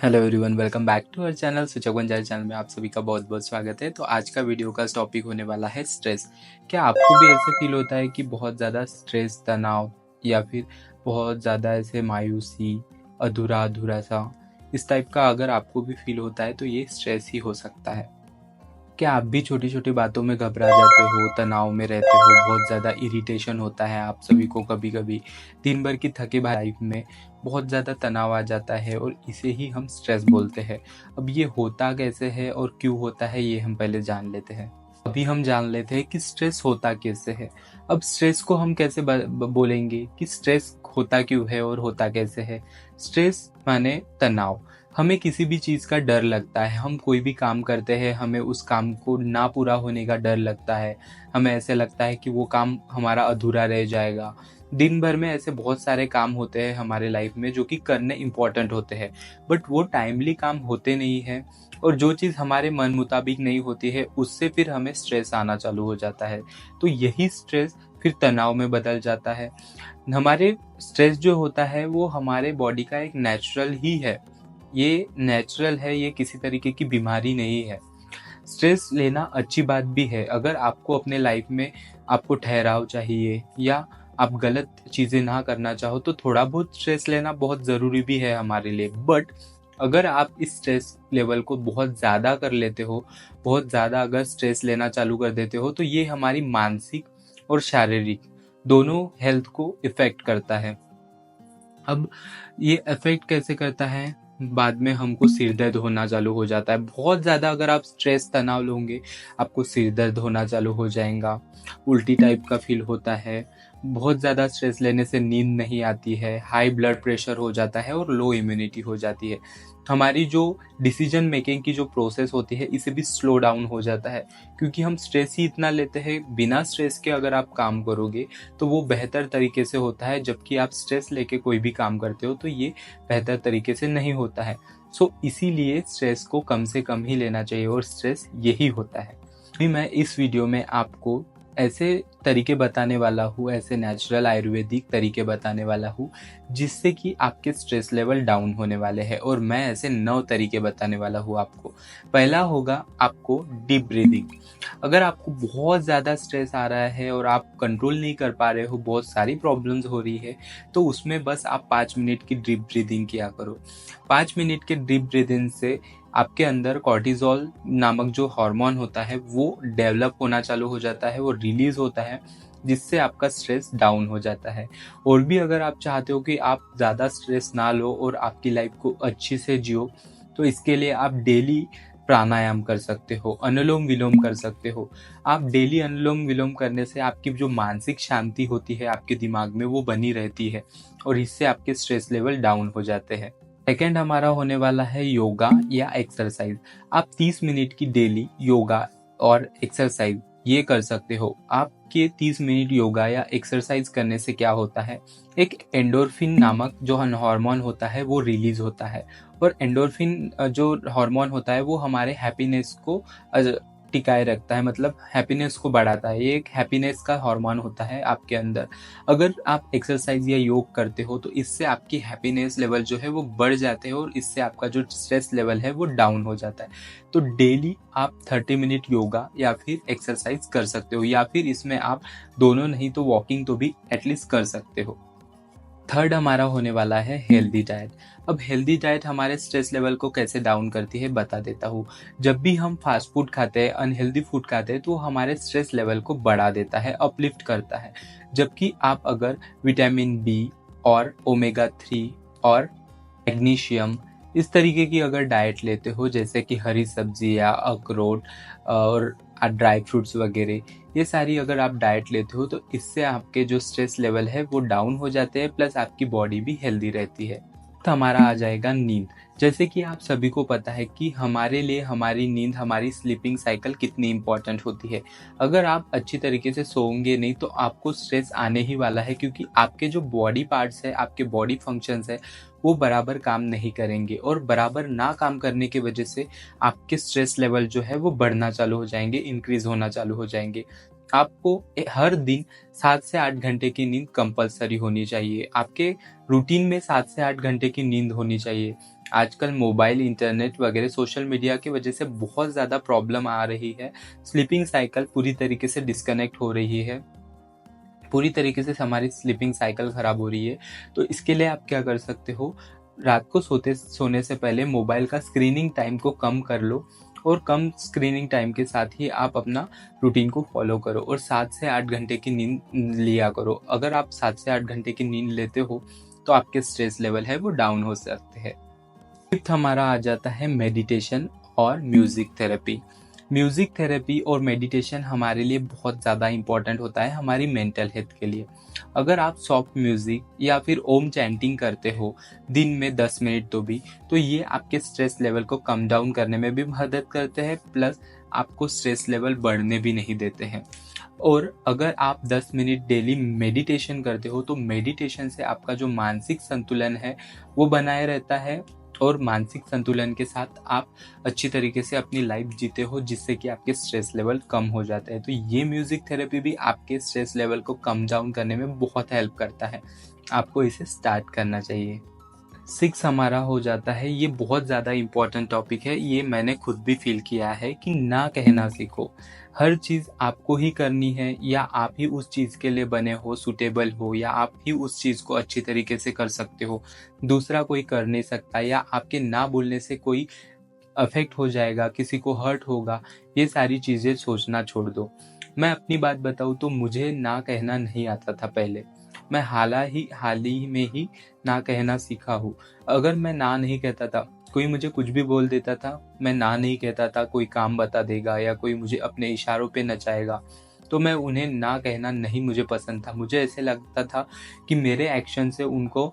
Hello everyone, welcome back to our channel सूचक बंजारी channel में आप सभी का बहुत बहुत स्वागत है। तो आज का वीडियो का टॉपिक होने वाला है स्ट्रेस। क्या आपको भी ऐसे फील होता है कि बहुत ज़्यादा स्ट्रेस, तनाव या फिर बहुत ज़्यादा ऐसे मायूसी, अधूरा अधूरा सा, इस टाइप का अगर आपको भी फील होता है तो ये स्ट्रेस ही हो सकता है। क्या आप भी छोटी छोटी बातों में घबरा जाते हो, तनाव में रहते हो, बहुत ज़्यादा इरिटेशन होता है आप सभी को, कभी कभी दिन भर की थके भारी लाइफ में बहुत ज़्यादा तनाव आ जाता है और इसे ही हम स्ट्रेस बोलते हैं। अब ये होता कैसे है और क्यों होता है ये हम पहले जान लेते हैं। अभी हम जान लेते हैं कि स्ट्रेस होता कैसे है। अब स्ट्रेस को हम कैसे बोलेंगे कि स्ट्रेस होता क्यों है और होता कैसे है। स्ट्रेस माने तनाव। हमें किसी भी चीज़ का डर लगता है, हम कोई भी काम करते हैं, हमें उस काम को ना पूरा होने का डर लगता है। हमें ऐसे लगता है कि वो काम हमारा अधूरा रह जाएगा। दिन भर में ऐसे बहुत सारे काम होते हैं हमारे लाइफ में जो कि करने इम्पोर्टेंट होते हैं, बट वो टाइमली काम होते नहीं है। और जो चीज़ हमारे मन मुताबिक नहीं होती है उससे फिर हमें स्ट्रेस आना चालू हो जाता है। तो यही स्ट्रेस फिर तनाव में बदल जाता है। हमारे स्ट्रेस जो होता है वो हमारे बॉडी का एक नेचुरल ही है। ये नेचुरल है, ये किसी तरीके की बीमारी नहीं है। स्ट्रेस लेना अच्छी बात भी है। अगर आपको अपने लाइफ में आपको ठहराव चाहिए या आप गलत चीज़ें ना करना चाहो तो थोड़ा बहुत स्ट्रेस लेना बहुत ज़रूरी भी है हमारे लिए। बट अगर आप इस स्ट्रेस लेवल को बहुत ज़्यादा कर लेते हो, बहुत ज़्यादा अगर स्ट्रेस लेना चालू कर देते हो तो ये हमारी मानसिक और शारीरिक दोनों हेल्थ को इफ़ेक्ट करता है। अब ये अफेक्ट कैसे करता है, बाद में हमको सिर दर्द होना चालू हो जाता है। बहुत ज़्यादा अगर आप स्ट्रेस तनाव लोगे आपको सिर दर्द होना चालू हो जाएगा, उल्टी टाइप का फील होता है। बहुत ज़्यादा स्ट्रेस लेने से नींद नहीं आती है, हाई ब्लड प्रेशर हो जाता है और लो इम्यूनिटी हो जाती है। हमारी जो डिसीजन मेकिंग की जो प्रोसेस होती है इसे भी स्लो डाउन हो जाता है, क्योंकि हम स्ट्रेस ही इतना लेते हैं। बिना स्ट्रेस के अगर आप काम करोगे तो वो बेहतर तरीके से होता है, जबकि आप स्ट्रेस लेके कोई भी काम करते हो तो ये बेहतर तरीके से नहीं होता है। इसीलिए स्ट्रेस को कम से कम ही लेना चाहिए और स्ट्रेस यही होता है। अभी मैं इस वीडियो में आपको ऐसे तरीके बताने वाला हूँ, ऐसे नेचुरल आयुर्वेदिक तरीके बताने वाला हूँ जिससे कि आपके स्ट्रेस लेवल डाउन होने वाले हैं। और मैं ऐसे 9 तरीके बताने वाला हूँ आपको। पहला होगा आपको डीप ब्रीदिंग। अगर आपको बहुत ज़्यादा स्ट्रेस आ रहा है और आप कंट्रोल नहीं कर पा रहे हो, बहुत सारी प्रॉब्लम्स हो रही है, तो उसमें बस आप 5 मिनट की डीप ब्रीदिंग किया करो। 5 मिनट के डीप ब्रीदिंग से आपके अंदर कॉर्टिसोल नामक जो हार्मोन होता है वो डेवलप होना चालू हो जाता है, वो रिलीज होता है, जिससे आपका स्ट्रेस डाउन हो जाता है। और भी अगर आप चाहते हो कि आप ज़्यादा स्ट्रेस ना लो और आपकी लाइफ को अच्छे से जियो, तो इसके लिए आप डेली प्राणायाम कर सकते हो, अनुलोम विलोम कर सकते हो। आप डेली अनुलोम विलोम करने से आपकी जो मानसिक शांति होती है आपके दिमाग में वो बनी रहती है और इससे आपके स्ट्रेस लेवल डाउन हो जाते हैं। सेकेंड हमारा होने वाला है योगा या एक्सरसाइज। आप 30 मिनट की डेली योगा और एक्सरसाइज ये कर सकते हो। आपके 30 मिनट योगा या एक्सरसाइज करने से क्या होता है, एक एंडोर्फिन नामक जो हार्मोन होता है वो रिलीज होता है। और एंडोर्फिन जो हार्मोन होता है वो हमारे हैप्पीनेस को टिकाए रखता है, मतलब हैप्पीनेस को बढ़ाता है। ये एक हैप्पीनेस का हार्मोन होता है आपके अंदर। अगर आप एक्सरसाइज या योग करते हो तो इससे आपकी हैप्पीनेस लेवल जो है वो बढ़ जाते हैं और इससे आपका जो स्ट्रेस लेवल है वो डाउन हो जाता है। तो डेली आप 30 मिनट योगा या फिर एक्सरसाइज कर सकते हो, या फिर इसमें आप दोनों नहीं तो वॉकिंग तो भी एटलीस्ट कर सकते हो। थर्ड हमारा होने वाला है हेल्दी डाइट। अब हेल्दी डाइट हमारे स्ट्रेस लेवल को कैसे डाउन करती है बता देता हूँ। जब भी हम फास्ट फूड खाते हैं, अनहेल्दी फूड खाते हैं, तो हमारे स्ट्रेस लेवल को बढ़ा देता है, अपलिफ्ट करता है। जबकि आप अगर विटामिन बी और ओमेगा 3 और मैग्नीशियम इस तरीके की अगर डाइट लेते हो, जैसे कि हरी सब्जियाँ, अखरोट और ड्राई फ्रूट्स वगैरह, ये सारी अगर आप डाइट लेते हो तो इससे आपके जो स्ट्रेस लेवल है वो डाउन हो जाते हैं, प्लस आपकी बॉडी भी हेल्दी रहती है। तो हमारा आ जाएगा नींद। जैसे कि आप सभी को पता है कि हमारे लिए हमारी नींद, हमारी स्लीपिंग साइकिल कितनी इंपॉर्टेंट होती है। अगर आप अच्छी तरीके से सोओगे नहीं तो आपको स्ट्रेस आने ही वाला है, क्योंकि आपके जो बॉडी पार्ट्स है, आपके बॉडी फंक्शंस है, वो बराबर काम नहीं करेंगे और बराबर ना काम करने की वजह से आपके स्ट्रेस लेवल जो है वो बढ़ना चालू हो जाएंगे, इंक्रीज होना चालू हो जाएंगे। आपको हर दिन 7 से 8 घंटे की नींद कंपल्सरी होनी चाहिए। आपके रूटीन में 7 से 8 घंटे की नींद होनी चाहिए। आजकल मोबाइल, इंटरनेट वगैरह सोशल मीडिया की वजह से बहुत ज़्यादा प्रॉब्लम आ रही है। स्लीपिंग साइकिल पूरी तरीके से डिस्कनेक्ट हो रही है। पूरी तरीके से हमारी स्लीपिंग साइकिल ख़राब हो रही है। तो इसके लिए आप क्या कर सकते हो, रात को सोने से पहले मोबाइल का स्क्रीनिंग टाइम को कम कर लो और कम स्क्रीनिंग टाइम के साथ ही आप अपना रूटीन को फॉलो करो और 7 से 8 घंटे की नींद लिया करो। अगर आप 7 से 8 घंटे की नींद लेते हो तो आपके स्ट्रेस लेवल है वो डाउन हो सकते हैं। फिफ्थ हमारा आ जाता है मेडिटेशन और म्यूज़िक थेरेपी। म्यूज़िक थेरेपी और मेडिटेशन हमारे लिए बहुत ज़्यादा इम्पॉर्टेंट होता है हमारी मेंटल हेल्थ के लिए। अगर आप सॉफ्ट म्यूज़िक या फिर ओम चैंटिंग करते हो दिन में 10 मिनट तो ये आपके स्ट्रेस लेवल को कम डाउन करने में भी मदद करते हैं, प्लस आपको स्ट्रेस लेवल बढ़ने भी नहीं देते हैं। और अगर आप 10 मिनट डेली मेडिटेशन करते हो तो मेडिटेशन से आपका जो मानसिक संतुलन है वो बनाए रहता है और मानसिक संतुलन के साथ आप अच्छी तरीके से अपनी लाइफ जीते हो, जिससे कि आपके स्ट्रेस लेवल कम हो जाता है। तो ये म्यूज़िक थेरेपी भी आपके स्ट्रेस लेवल को कम डाउन करने में बहुत हेल्प करता है। आपको इसे स्टार्ट करना चाहिए। 6 हमारा हो जाता है, ये बहुत ज़्यादा इम्पोर्टेंट टॉपिक है। ये मैंने खुद भी फील किया है कि ना कहना सीखो। हर चीज़ आपको ही करनी है या आप ही उस चीज़ के लिए बने हो, सूटेबल हो, या आप ही उस चीज़ को अच्छी तरीके से कर सकते हो। दूसरा कोई कर नहीं सकता, या आपके ना बोलने से कोई अफेक्ट हो जाएगा, किसी को हर्ट होगा, ये सारी चीज़ें सोचना छोड़ दो। मैं अपनी बात बताऊँ तो मुझे ना कहना नहीं आता था पहले। मैं हाल ही में ही ना कहना सीखा हूँ। अगर मैं ना नहीं कहता था, कोई मुझे कुछ भी बोल देता था, मैं ना नहीं कहता था, कोई काम बता देगा या कोई मुझे अपने इशारों पे नचाएगा, तो मैं उन्हें ना कहना नहीं मुझे पसंद था। मुझे ऐसे लगता था कि मेरे एक्शन से उनको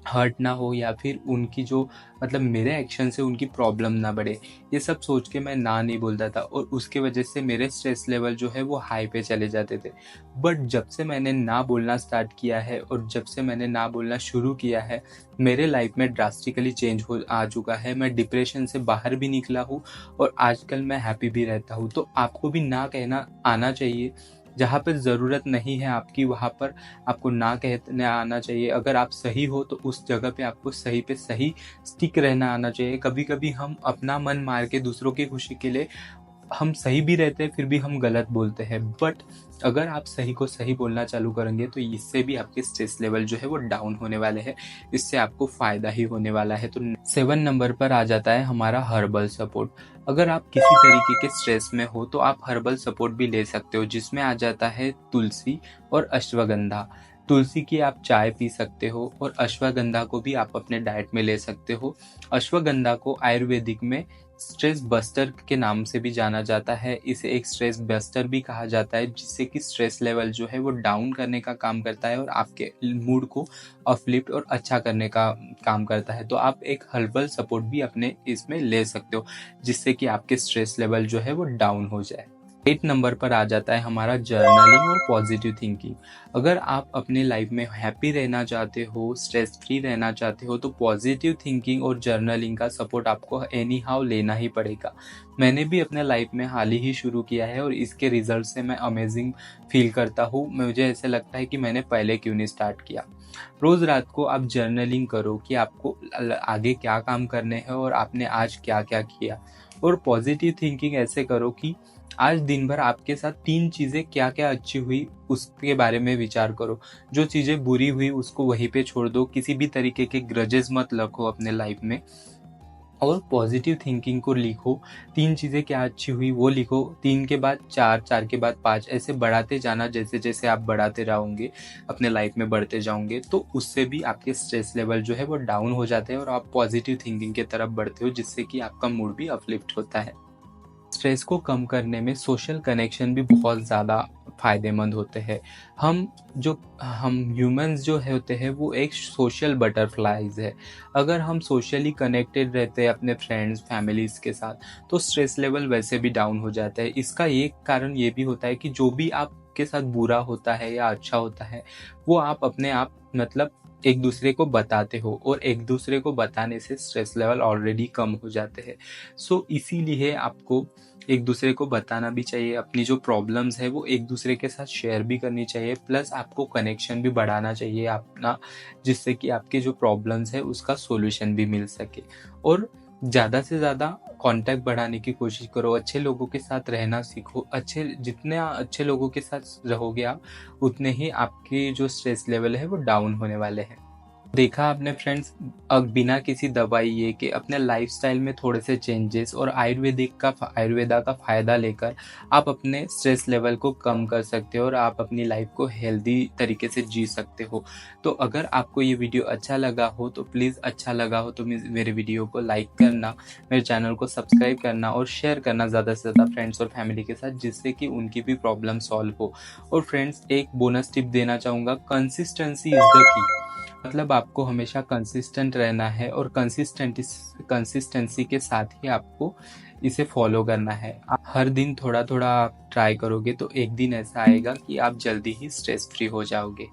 हर्ट ना हो या फिर उनकी जो मतलब मेरे एक्शन से उनकी प्रॉब्लम ना बढ़े। ये सब सोच के मैं ना नहीं बोलता था और उसके वजह से मेरे स्ट्रेस लेवल जो है वो हाई पे चले जाते थे। बट जब से मैंने ना बोलना स्टार्ट किया है और जब से मैंने ना बोलना शुरू किया है, मेरे लाइफ में ड्रास्टिकली चेंज हो आ चुका है। मैं डिप्रेशन से बाहर भी निकला हूँ और आजकल मैं हैप्पी भी रहता हूँ। तो आपको भी ना कहना आना चाहिए। जहाँ पर ज़रूरत नहीं है आपकी, वहाँ पर आपको ना कहने आना चाहिए। अगर आप सही हो तो उस जगह पे आपको सही पे सही स्टिक रहना आना चाहिए। कभी-कभी हम अपना मन मार के दूसरों की खुशी के लिए हम सही भी रहते हैं, फिर भी हम गलत बोलते हैं। बट अगर आप सही को सही बोलना चालू करेंगे तो इससे भी आपके स्ट्रेस लेवल जो है वो डाउन होने वाले हैं। इससे आपको फ़ायदा ही होने वाला है। तो 7 नंबर पर आ जाता है हमारा हर्बल सपोर्ट। अगर आप किसी तरीके के स्ट्रेस में हो तो आप हर्बल सपोर्ट भी ले सकते हो, जिसमें आ जाता है तुलसी और अश्वगंधा। तुलसी की आप चाय पी सकते हो और अश्वगंधा को भी आप अपने डाइट में ले सकते हो। अश्वगंधा को आयुर्वेदिक में स्ट्रेस बस्टर के नाम से भी जाना जाता है। इसे एक स्ट्रेस बस्टर भी कहा जाता है, जिससे कि स्ट्रेस लेवल जो है वो डाउन करने का काम करता है और आपके मूड को अपलिफ्ट और अच्छा करने का काम करता है। तो आप एक हर्बल सपोर्ट भी अपने इसमें ले सकते हो, जिससे कि आपके स्ट्रेस लेवल जो है वो डाउन हो जाए। 8 नंबर पर आ जाता है हमारा जर्नलिंग और पॉजिटिव थिंकिंग। अगर आप अपने लाइफ में हैप्पी रहना चाहते हो, स्ट्रेस फ्री रहना चाहते हो, तो पॉजिटिव थिंकिंग और जर्नलिंग का सपोर्ट आपको एनी हाउ लेना ही पड़ेगा। मैंने भी अपने लाइफ में हाल ही शुरू किया है और इसके रिजल्ट से मैं अमेजिंग फील करता हूँ। मुझे ऐसे लगता है कि मैंने पहले क्यों नहीं स्टार्ट किया। रोज़ रात को आप जर्नलिंग करो कि आपको आगे क्या काम करने हैं और आपने आज क्या क्या किया। और पॉजिटिव थिंकिंग ऐसे करो कि आज दिन भर आपके साथ 3 चीज़ें क्या-क्या अच्छी हुई उसके बारे में विचार करो। जो चीज़ें बुरी हुई उसको वहीं पे छोड़ दो। किसी भी तरीके के ग्रजेस मत रखो अपने लाइफ में और पॉजिटिव थिंकिंग को लिखो। 3 चीज़ें क्या अच्छी हुई वो लिखो। 3 के बाद 4, 4 के बाद 5 ऐसे बढ़ाते जाना। जैसे-जैसे आप बढ़ाते रहोगे, अपने लाइफ में बढ़ते जाओगे, तो उससे भी आपके स्ट्रेस लेवल जो है वो डाउन हो जाते हैं और आप पॉजिटिव थिंकिंग की तरफ बढ़ते हो, जिससे कि आपका मूड भी अपलिफ्ट होता है। स्ट्रेस को कम करने में सोशल कनेक्शन भी बहुत ज़्यादा फ़ायदेमंद होते हैं। हम ह्यूमंस जो होते हैं वो एक सोशल बटरफ्लाइज है। अगर हम सोशली कनेक्टेड रहते हैं अपने फ्रेंड्स फैमिलीज़ के साथ, तो स्ट्रेस लेवल वैसे भी डाउन हो जाता है। इसका एक कारण ये भी होता है कि जो भी आपके साथ बुरा होता है या अच्छा होता है वो आप अपने आप मतलब एक दूसरे को बताते हो, और एक दूसरे को बताने से स्ट्रेस लेवल ऑलरेडी कम हो जाते हैं। सो इसीलिए आपको एक दूसरे को बताना भी चाहिए, अपनी जो प्रॉब्लम्स है वो एक दूसरे के साथ शेयर भी करनी चाहिए, प्लस आपको कनेक्शन भी बढ़ाना चाहिए अपना, जिससे कि आपके जो प्रॉब्लम्स है उसका सॉल्यूशन भी मिल सके। और ज़्यादा से ज़्यादा कांटेक्ट बढ़ाने की कोशिश करो, अच्छे लोगों के साथ रहना सीखो। जितने अच्छे लोगों के साथ रहोगे आप, उतने ही आपके जो स्ट्रेस लेवल है वो डाउन होने वाले हैं। देखा आपने फ्रेंड्स, अब बिना किसी दवाई ये के अपने लाइफस्टाइल में थोड़े से चेंजेस और आयुर्वेदा का फ़ायदा लेकर आप अपने स्ट्रेस लेवल को कम कर सकते हो और आप अपनी लाइफ को हेल्दी तरीके से जी सकते हो। तो अगर आपको ये वीडियो अच्छा लगा हो तो प्लीज़, अच्छा लगा हो तो मेरे वीडियो को लाइक करना, मेरे चैनल को सब्सक्राइब करना और शेयर करना ज़्यादा से ज़्यादा फ्रेंड्स और फैमिली के साथ, जिससे कि उनकी भी प्रॉब्लम सॉल्व हो। और फ्रेंड्स, एक बोनस टिप देना चाहूँगा, कंसिस्टेंसी इज़ द की। मतलब आपको हमेशा कंसिस्टेंट रहना है, और कंसिस्टेंसी के साथ ही आपको इसे फॉलो करना है। आप हर दिन थोड़ा थोड़ा आप ट्राई करोगे तो एक दिन ऐसा आएगा कि आप जल्दी ही स्ट्रेस फ्री हो जाओगे।